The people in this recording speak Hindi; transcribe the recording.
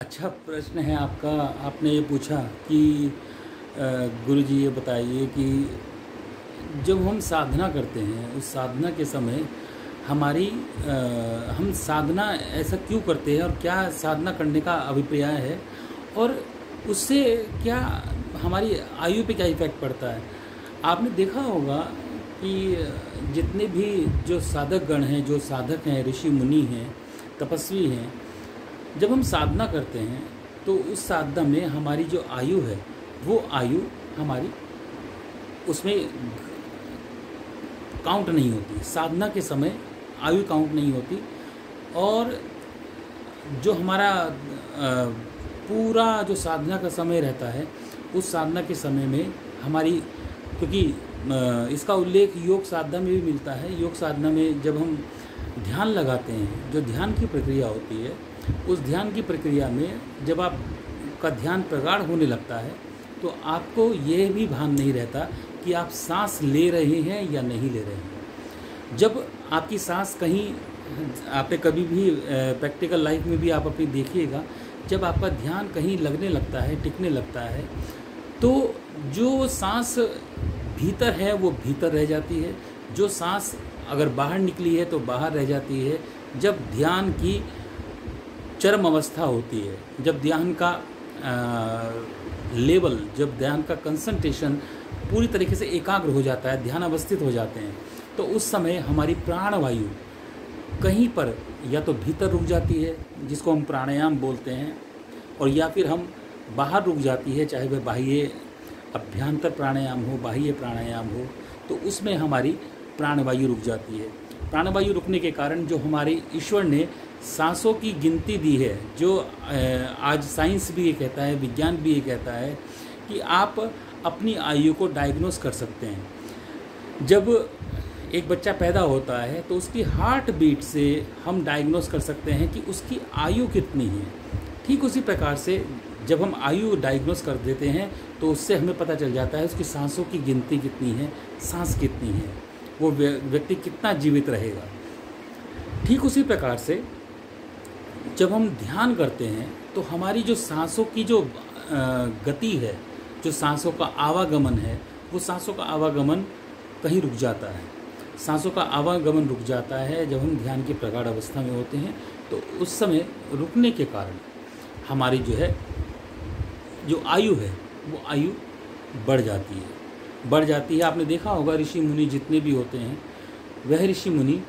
अच्छा प्रश्न है आपका। आपने ये पूछा कि गुरुजी ये बताइए कि जब हम साधना करते हैं उस साधना के समय हमारी हम साधना ऐसा क्यों करते हैं और क्या साधना करने का अभिप्राय है और उससे क्या हमारी आयु पे क्या इफ़ेक्ट पड़ता है। आपने देखा होगा कि जितने भी जो साधक गण हैं, जो साधक हैं, ऋषि मुनि हैं, तपस्वी हैं, जब हम साधना करते हैं तो उस साधना में हमारी जो आयु है वो आयु हमारी उसमें काउंट नहीं होती। साधना के समय आयु काउंट नहीं होती और जो हमारा पूरा जो साधना का समय रहता है उस साधना के समय में हमारी, क्योंकि इसका उल्लेख योग साधना में भी मिलता है। योग साधना में जब हम ध्यान लगाते हैं, जो ध्यान की प्रक्रिया होती है, उस ध्यान की प्रक्रिया में जब आपका ध्यान प्रगाढ़ होने लगता है तो आपको ये भी भान नहीं रहता कि आप सांस ले रहे हैं या नहीं ले रहे हैं। जब आपकी सांस कहीं, आपने कभी भी प्रैक्टिकल लाइफ में भी आप अपनी देखिएगा, जब आपका ध्यान कहीं लगने लगता है, टिकने लगता है, तो जो सांस भीतर है वो भीतर रह जाती है, जो सांस अगर बाहर निकली है तो बाहर रह जाती है। जब ध्यान की चरम अवस्था होती है, जब ध्यान का लेवल, जब ध्यान का कंसंट्रेशन पूरी तरीके से एकाग्र हो जाता है, ध्यान अवस्थित हो जाते हैं, तो उस समय हमारी प्राणवायु कहीं पर या तो भीतर रुक जाती है जिसको हम प्राणायाम बोलते हैं, और या फिर हम बाहर रुक जाती है, चाहे वह बाह्य अभ्यंतर प्राणायाम हो, बाह्य प्राणायाम हो, तो उसमें हमारी प्राणवायु रुक जाती है। प्राणवायु रुकने के कारण जो हमारे ईश्वर ने सांसों की गिनती दी है, जो आज साइंस भी ये कहता है, विज्ञान भी ये कहता है कि आप अपनी आयु को डायग्नोस कर सकते हैं। जब एक बच्चा पैदा होता है तो उसकी हार्ट बीट से हम डायग्नोस कर सकते हैं कि उसकी आयु कितनी है। ठीक उसी प्रकार से जब हम आयु डायग्नोस कर देते हैं तो उससे हमें पता चल जाता है उसकी सांसों की गिनती कितनी है, सांस कितनी है, वो व्यक्ति कितना जीवित रहेगा। ठीक उसी प्रकार से जब हम ध्यान करते हैं तो हमारी जो सांसों की जो गति है, जो सांसों का आवागमन है, वो सांसों का आवागमन कहीं रुक जाता है। सांसों का आवागमन रुक जाता है जब हम ध्यान की प्रगाढ़ अवस्था में होते हैं। तो उस समय रुकने के कारण हमारी जो है, जो आयु है, वो आयु बढ़ जाती है। आपने देखा होगा ऋषि मुनि जितने भी होते हैं, वह ऋषि मुनि